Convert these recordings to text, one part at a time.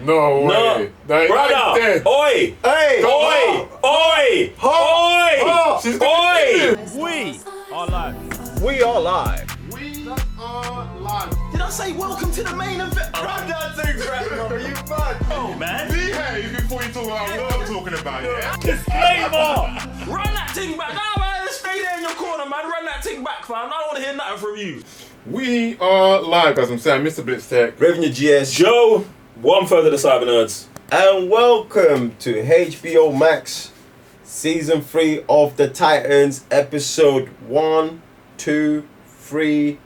No way. No, That brother. dead. Oi. Hey! Oi. Oi. Oi. She's Oi. We are live. We are live. We are live. Did I say welcome to the main event? Run that thing, brother. You mad? Oh, man. Behave before you talk about what I'm talking about, yeah? Disclaimer. Run that thing back. Nah, man. Stay there in your corner, man. Run that thing back, fam. I don't want to hear nothing from you. We are live, as I'm saying, Mr. Blitz Tech. Revenue GS. Joe, one further to Cyber Nerds. And welcome to HBO Max Season 3 of The Titans, Episode 1, 2, 3.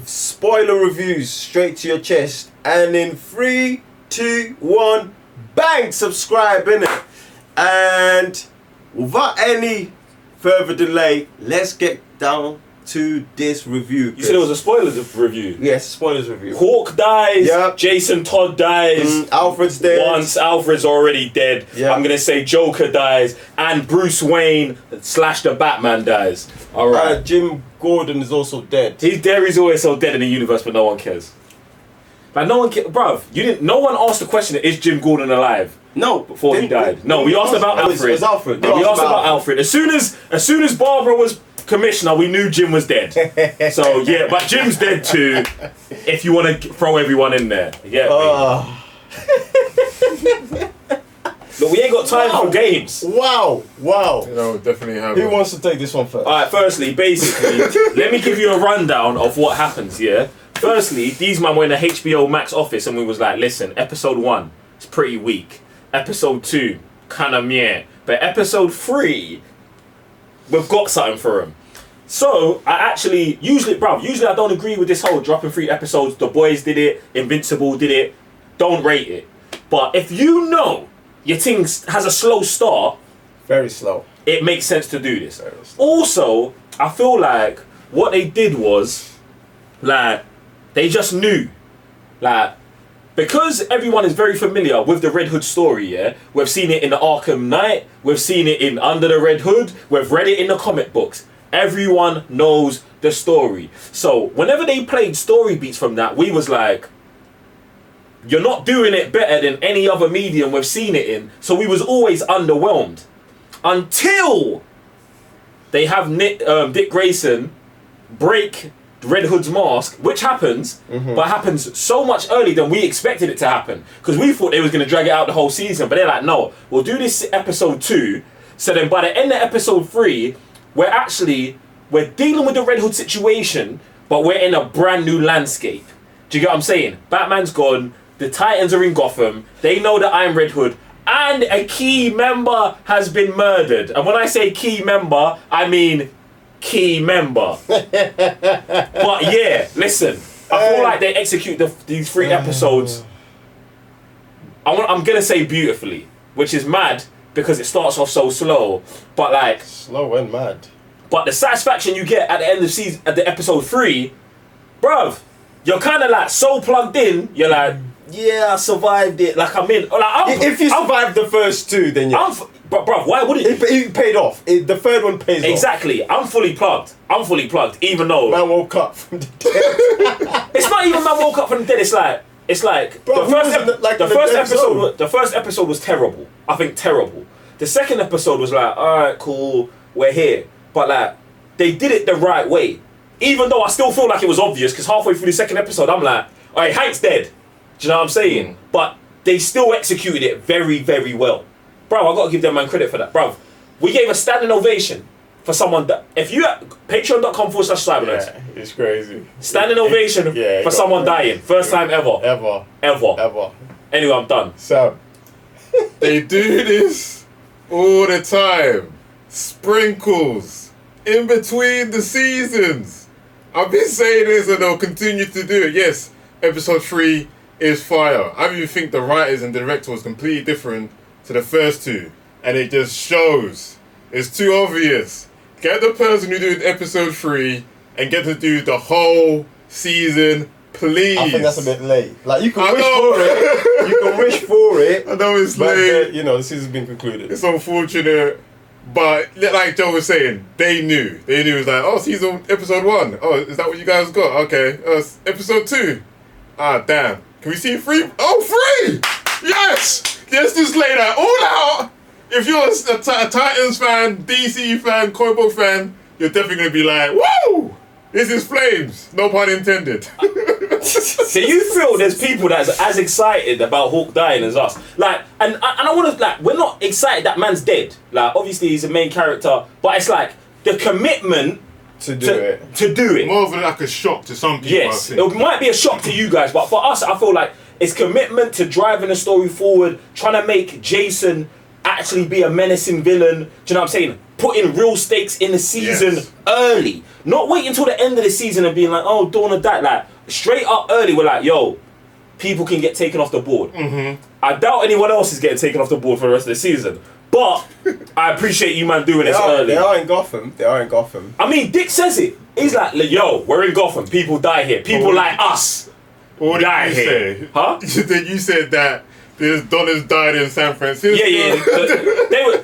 Spoiler reviews straight to your chest. And in 3, 2, 1, bang! Subscribe, innit? And without any further delay, let's get down to this review. You said it was a spoilers review. Yes, spoilers review. Hawk dies. Yep. Jason Todd dies. Alfred's dead. Once Alfred's already dead, Yep. I'm gonna say Joker dies and Bruce Wayne / the Batman dies. All right. Jim Gordon is also dead. He's there. He's always so dead in the universe, but no one cares. Like no one cares, bruv. You didn't. No one asked the question: is Jim Gordon alive? No, Before he died. No, we asked about Alfred. It was Alfred. No, we asked about Alfred. As soon as Barbara was commissioner, we knew Jim was dead. So yeah, but Jim's dead too. If you want to throw everyone in there, yeah. Look, we ain't got time for games. Wow. You know, definitely have Who it. wants to take this one first? All right. Firstly, basically, let me give you a rundown of what happens. Yeah. Firstly, these man were in the HBO Max office and we was like, listen, episode 1 is pretty weak. Episode 2, kind of meh. But episode 3, we've got something for him. So, usually I don't agree with this whole dropping 3 episodes. The Boys did it, Invincible did it. Don't rate it. But if you know your thing has a slow start, Very slow. it makes sense to do this. Very slow. Also, I feel like what they did was, like, they just knew. Like, because everyone is very familiar with the Red Hood story, yeah? We've seen it in the Arkham Knight, we've seen it in Under the Red Hood, we've read it in the comic books. Everyone knows the story. So, whenever they played story beats from that, we was like, you're not doing it better than any other medium we've seen it in. So we was always underwhelmed. Until they have Dick Grayson break Red Hood's mask, which happens, but happens so much earlier than we expected it to happen. Because we thought they was going to drag it out the whole season, but they're like, no, we'll do this episode 2. So then by the end of episode 3, we're dealing with the Red Hood situation, but we're in a brand new landscape. Do you get what I'm saying? Batman's gone, the Titans are in Gotham, they know that I'm Red Hood, and a key member has been murdered. And when I say key member, I mean key member. But yeah, listen, I feel like they execute these 3 episodes, I'm gonna say beautifully, which is mad because it starts off so slow, but like Slow and mad. but the satisfaction you get at the end of season, at the episode 3, bruv, you're kind of like so plugged in. You're like, yeah, I survived it. Like I'm in. Like If you survive the first 2, then yeah. But bruv, why wouldn't you? It paid off. The third one pays off. Exactly. I'm fully plugged. Even though Man woke up from the dead. it's not even man woke up from the dead. It's like Bro, the first dead zone? episode. The first episode was terrible. I think terrible. The second episode was like, all right, cool, we're here. But like, they did it the right way. Even though I still feel like it was obvious, because halfway through the second episode, I'm like, all right, Hank's dead. Do you know what I'm saying? But they still executed it very, very well. Bro, I gotta give them man credit for that. Bro, we gave a standing ovation for someone that, if you at patreon.com/cybernerds, Yeah, it's crazy. standing ovation for someone dying. First time ever. Ever. Anyway, I'm done. So, They do this all the time. Sprinkles in between the seasons. I've been saying this and they'll continue to do it. Yes, episode 3 is fire. I even think the writers and director was completely different to the first 2. And it just shows. It's too obvious. Get the person who did episode 3 and get to do the whole season, please. I think that's a bit late. Like, you can I wish know. for it. You can wish for it. I know it's But, late. the season's been concluded. It's unfortunate, but like Joe was saying, they knew. They knew it was like, oh, season episode 1. Oh, is that what you guys got? Okay, episode 2. Ah, damn. Can we see 3? Oh, 3! Yes! Let's just lay that all out. If you're a Titans fan, DC fan, comic book fan, you're definitely going to be like, whoa! This is flames. No pun intended. Do you feel there's people that's as excited about Hawk dying as us? Like, and I want to, like, we're not excited that man's dead. Like, obviously he's a main character, but it's like the commitment to do it. More of like a shock to some people. Yes, I think. it might be a shock to you guys, but for us, I feel like it's commitment to driving the story forward, trying to make Jason actually be a menacing villain. Do you know what I'm saying? Putting real stakes in the season early. Not waiting until the end of the season and being like, oh, Dawn of that. Like, straight up early, we're like, yo, people can get taken off the board. Mm-hmm. I doubt anyone else is getting taken off the board for the rest of the season. But I appreciate you, man, doing this early. They are in Gotham. They are in Gotham. I mean, Dick says it. He's like, yo, we're in Gotham. People die here. People like us What die did you here. say? Huh? Then you said that there's dollars died in San Francisco. Yeah.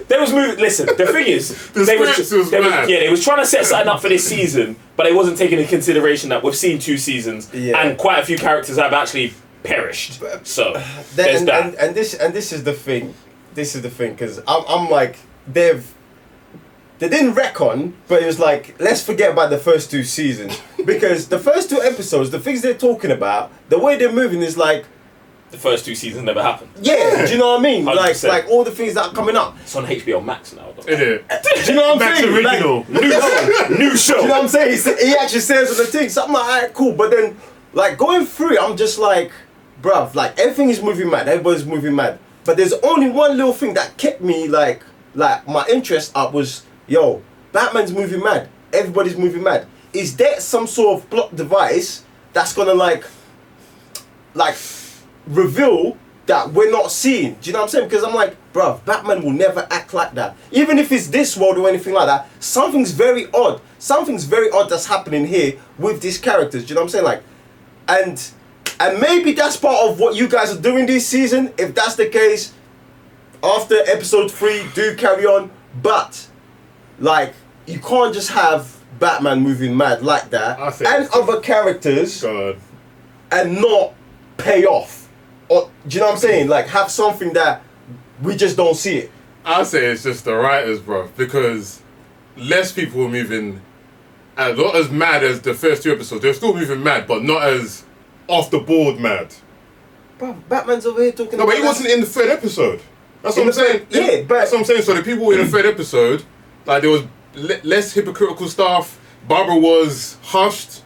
They was moving. Listen, the thing is, they was trying to set something up for this season, but they wasn't taking into consideration that we've seen 2 seasons and quite a few characters have actually perished. So there's that. And this is the thing. This is the thing, because I'm like, they didn't retcon, but it was like, let's forget about the first 2 seasons, because the first 2 episodes, the things they're talking about, the way they're moving is like, The first 2 seasons never happened. yeah, do you know what I mean? 100%. Like all the things that are coming up. It's on HBO Max now. Though. Is it? Do you know what I'm Max saying? original. New show. Do you know what I'm saying? He actually says on the thing, so I'm like, alright, cool. But then, like, going through it, I'm just like, bruv, like, everything is moving mad. Everybody's moving mad. But there's only one little thing that kept me, like my interest up was, yo, Batman's moving mad. Everybody's moving mad. Is there some sort of plot device that's gonna, like, reveal that we're not seeing? Do you know what I'm saying? Because I'm like, bruv, Batman will never act like that. Even if it's this world or anything like that, something's very odd. Something's very odd that's happening here with these characters. Do you know what I'm saying? Like, and maybe that's part of what you guys are doing this season. If that's the case, after episode 3, do carry on. But, like, you can't just have Batman moving mad like that and other characters and not pay off. Or, do you know what I'm saying? Like, have something that we just don't see it. I say it's just the writers, bro, because less people were moving, not as mad as the first 2 episodes. They're still moving mad, but not as off the board mad. Bro, Batman's over here talking. No, but he wasn't in the 3rd episode. That's what I'm saying. Yeah, but that's what I'm saying. So the people in the 3rd episode, like, there was less hypocritical stuff. Barbara was hushed.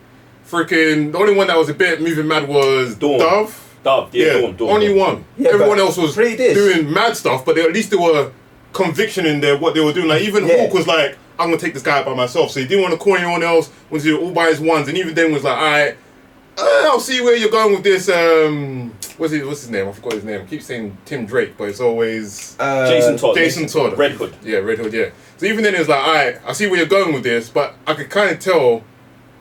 Freaking, the only one that was a bit moving mad was Dove. Dawn. Only one. Yeah, everyone else was doing doing mad stuff, but at least there were conviction in there what they were doing. Like, even Hawk was like, I'm gonna take this guy out by myself. So he didn't want to call anyone else. Was he all by his ones? And even then was like, alright, I'll see where you're going with this. What's his name? I forgot his name. I keep saying Tim Drake, but it's always Jason Todd. Jason Todd. Red Hood. Yeah, Red Hood. Yeah. So even then it was like, alright, I see where you're going with this, but I could kind of tell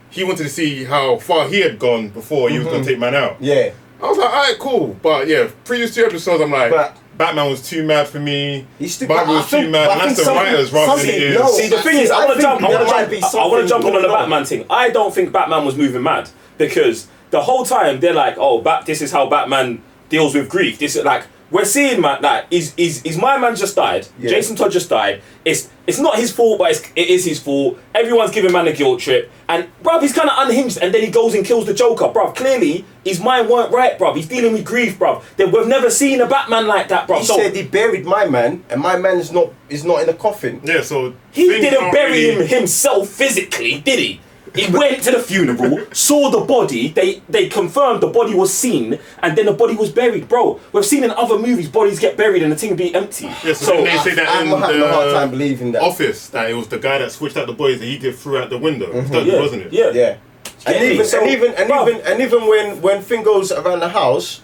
he wanted to see how far he had gone before he was gonna take man out. Yeah. I was like, alright, cool. But yeah, previous 2 episodes, I'm like, Batman was too mad for me. Barbara was too mad. And that's the writers rather than it is. No, see, the thing is, I want to jump on the on. Batman thing. I don't think Batman was moving mad because the whole time they're like, oh, this is how Batman deals with grief. This is like, we're seeing, man, like, is my man just died. Yeah. Jason Todd just died. It's not his fault, but it is his fault. Everyone's giving man a guilt trip. And, bruv, he's kind of unhinged. And then he goes and kills the Joker. Bruv, clearly, his mind weren't right, bruv. He's dealing with grief, bruv. We've never seen a Batman like that, bruv. He said he buried my man, and my man is not in a coffin. Yeah, so... He didn't bury him himself physically, did he? He went to the funeral, saw the body, they confirmed the body was seen, and then the body was buried. Bro, we've seen in other movies bodies get buried and the thing be empty. Yeah, so they say that I'm having a hard time believing that. Office, that it was the guy that switched out the bodies that he did threw out the window. Wasn't it? Yeah. And even when Finn goes around the house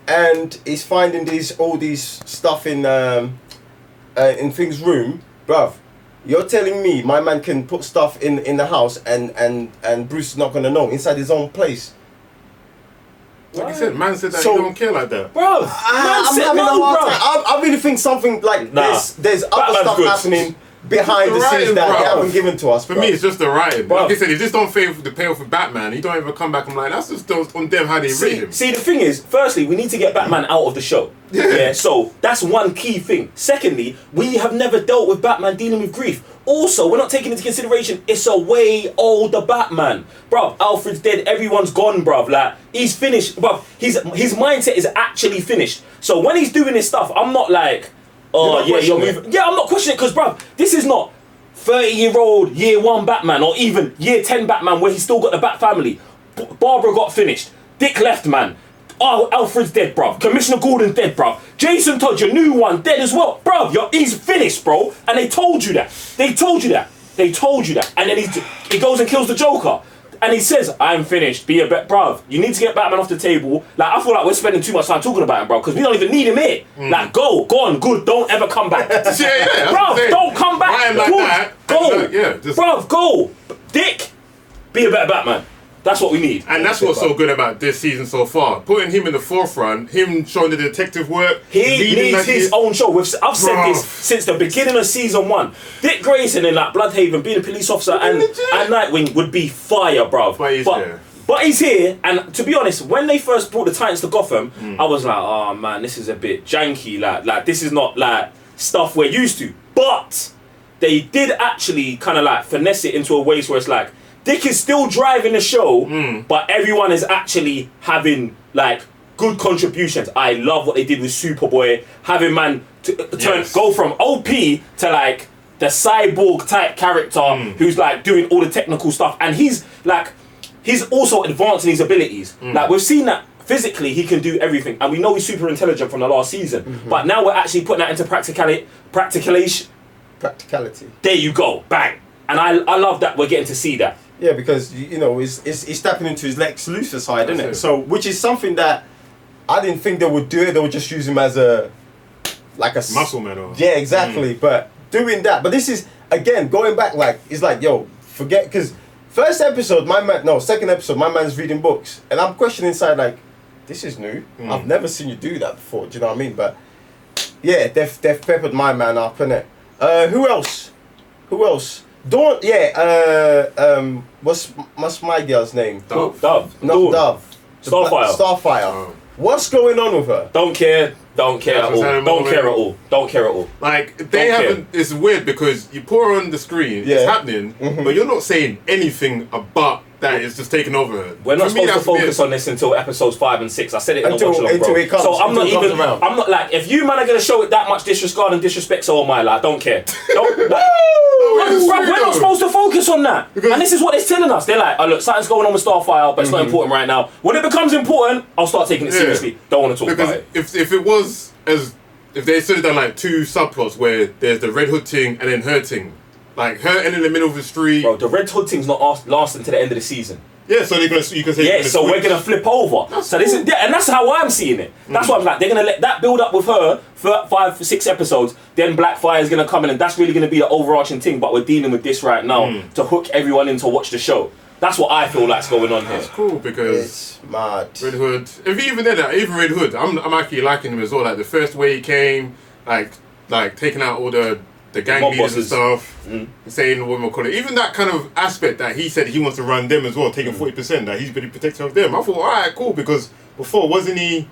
and he's finding all these stuff in Finn's room, bruv. You're telling me my man can put stuff in the house and Bruce is not gonna know inside his own place? Like I said, man said that he don't care like that. Bro, I'm having a hard time. I really think something like there's other stuff happening behind the scenes that they haven't given to us. For me, it's just the writing. Bro. Like I said, if this don't pay for the payoff for Batman, he don't ever come back. I'm like, that's just on them how they rate him. See, the thing is, firstly, we need to get Batman out of the show. Yeah. So that's one key thing. Secondly, we have never dealt with Batman dealing with grief. Also, we're not taking into consideration it's a way older Batman. Bruv, Alfred's dead, everyone's gone, bruv. Like, he's finished, bruv. His mindset is actually finished. So when he's doing his stuff, I'm not like, oh yeah, you're moving. Yeah, I'm not questioning it because, bruv, this is not 30-year-old year 1 Batman or even year 10 Batman where he's still got the Bat family. Barbara got finished. Dick left, man. Oh, Alfred's dead, bruv. Commissioner Gordon's dead, bruv. Jason Todd, your new one, dead as well. Bruv, he's finished, bro. And they told you that. They told you that. And then he goes and kills the Joker. And he says, I'm finished. Be a bet, bruv. You need to get Batman off the table. Like, I feel like we're spending too much time talking about him, bro, because we don't even need him here. Like, go on, good. Don't ever come back. Bruv, don't come back. Good. Go. Bruv, go. Dick, be a better Batman. That's what we need. And that's what's so good about this season so far. Putting him in the forefront, him showing the detective work. He needs his own show. I've said this since the beginning of season 1. Dick Grayson in like Bloodhaven, being a police officer and Nightwing would be fire, bruv. But he's here, and to be honest, when they first brought the Titans to Gotham, I was like, oh man, this is a bit janky. Like this is not like stuff we're used to. But they did actually kind of like finesse it into a way where it's like, Dick is still driving the show, but everyone is actually having like good contributions. I love what they did with Superboy, having man go from OP to like the cyborg type character who's like doing all the technical stuff, and he's also advancing his abilities. Like we've seen that physically he can do everything, and we know he's super intelligent from the last season. But now we're actually putting that into practicality. There you go, bang. And I love that we're getting to see that. Yeah, because you know he's stepping into his Lex Luthor side, isn't it? So which is something that I didn't think they would do it. They would just use him as a muscle man. Or yeah, exactly. But doing that, but this is again going back. Like it's like yo, forget because second episode, my man's reading books, and I'm questioning inside like this is new. I've never seen you do that before. Do you know what I mean? But yeah, they've peppered my man up, innit? Who else? Dawn, what's my girl's name? Dove. Not Dove. Starfire. What's going on with her? Don't care at all. Like they haven't. It's weird because you put her on the screen, it's happening, but you're not saying anything about that. It's just taking over her. We're not supposed to focus on this until episodes 5 and 6. I said it in a watch along, bro. It comes, so I'm not like, if you man are gonna show it that much disregard and disrespect, so am I. Like, don't care. We're not supposed to focus on that. And this is what they're telling us. They're like, oh look, something's going on with Starfire, but it's not important right now. When it becomes important, I'll start taking it seriously. Don't want to talk about it. If it was if they should have done like 2 subplots where there's the Red Hood thing and then her thing. Like her in the middle of the street. Bro, the Red Hood thing's not lasting to the end of the season. Yeah, so you can say. Yeah, so we're gonna flip over. This is and that's how I'm seeing it. That's why I'm like, they're gonna let that build up with her for 5 or 6 episodes. Then Blackfire's gonna come in, and that's really gonna be the overarching thing. But we're dealing with this right now to hook everyone in to watch the show. That's what I feel like's going on here. That's cool because it's mad. Red Hood. If even then, even Red Hood, I'm actually liking him as well. Like the first way he came, like taking out all the gang leaders and stuff, saying what we call it. Even that kind of aspect that he said he wants to run them as well, taking 40%, that he's pretty protective of them. I thought, alright, cool, because before wasn't he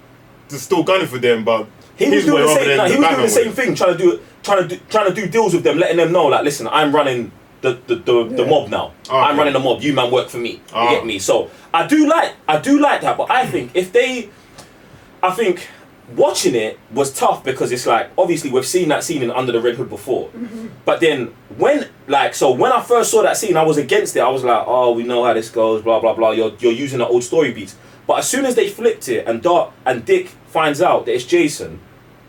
just still gunning for them, but he was doing the same thing, trying to do deals with them, letting them know, like, listen, I'm running the mob now. Okay. I'm running the mob. You man work for me. You get me? So I do like that, but I think watching it was tough because it's like, obviously we've seen that scene in Under the Red Hood before, but then when I first saw that scene, I was against it. I was like, oh, we know how this goes, blah blah blah. You're using the old story beats. But as soon as they flipped it and Dick finds out that it's Jason,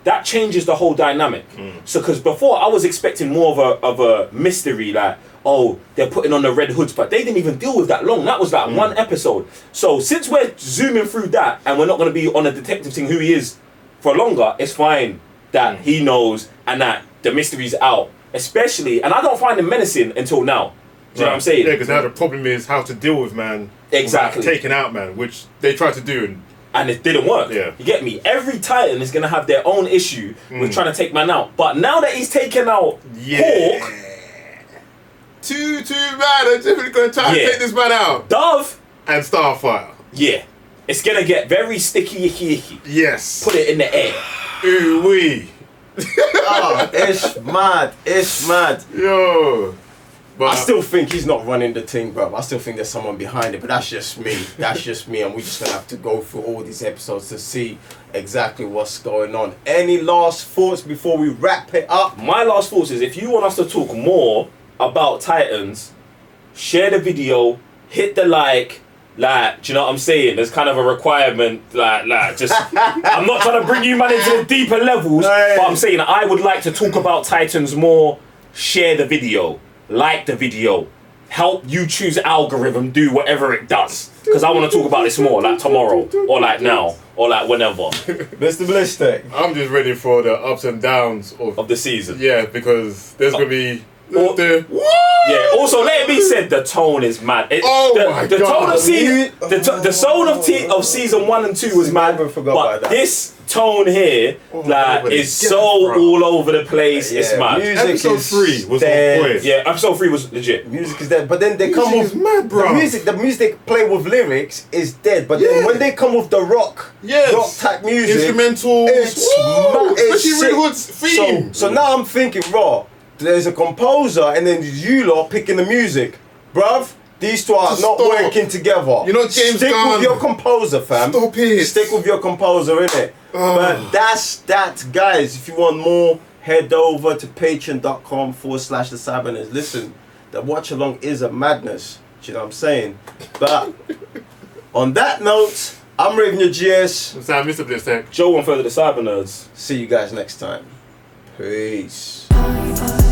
that changes the whole dynamic. So because before I was expecting more of a mystery, like, oh, they're putting on the Red Hoods, but they didn't even deal with that long. That was like 1 episode. So since we're zooming through that and we're not going to be on a detective thing who he is for longer, it's fine that he knows and that the mystery's out. Especially, and I don't find him menacing until now. Do you know what I'm saying? Yeah, because now the problem is how to deal with man. Exactly. Taking out man, which they tried to do. And it didn't work. Yeah. You get me? Every Titan is going to have their own issue with trying to take man out. But now that he's taken out Hawk, too bad. I'm definitely gonna try to Yeah. take this man out. Dove, And Starfire. yeah. It's gonna get very sticky, icky. Yes. Put it in the air. Ooh wee. Oh, it's mad. It's mad. Yo. But I still think he's not running the thing, bro. I still think there's someone behind it, but that's just me. That's just me, and we're just gonna have to go through all these episodes to see exactly what's going on. Any last thoughts before we wrap it up? My last thoughts is if you want us to talk more about Titans, share the video, hit the like, do you know what I'm saying? There's kind of a requirement, just, I'm not trying to bring you man into the deeper levels, but I'm saying I would like to talk about Titans more, share the video, like the video, help YouTube's algorithm do whatever it does. Because I want to talk about this more, like tomorrow, or like now, or like whenever. Mr. Ballistic. I'm just ready for the ups and downs Of the season. yeah, because there's gonna be Oh. the Yeah. Also, let it be said, the tone is mad. The tone of season, the tone of season 1 and 2 was mad, Never forgot but about that. this tone here, is so all over the place. It's mad. Episode 3 was dead. on point. Yeah, episode 3 was legit. Music is dead, but then they come Music with is mad, bro. the music they play with lyrics is dead. But then Yeah. when they come with the rock type music, Instrumentals, it's woo, mad, it's especially Red sick. Hood's theme. So now I'm thinking, raw. There's a composer, and then you lot picking the music, bruv. These two are not Stop. working together. You know James Stick Gunn. with your composer, fam. Stop it. Stick with your composer, innit? But that's that, guys. If you want more, head over to patreon.com/the Sabiners. Listen, the watch along is a madness. Do you know what I'm saying? But on that note, I'm Raven your GS. Sam, Mr. Blitztech. Joe and further the Cyber Nerds. See you guys next time. Peace. Bye.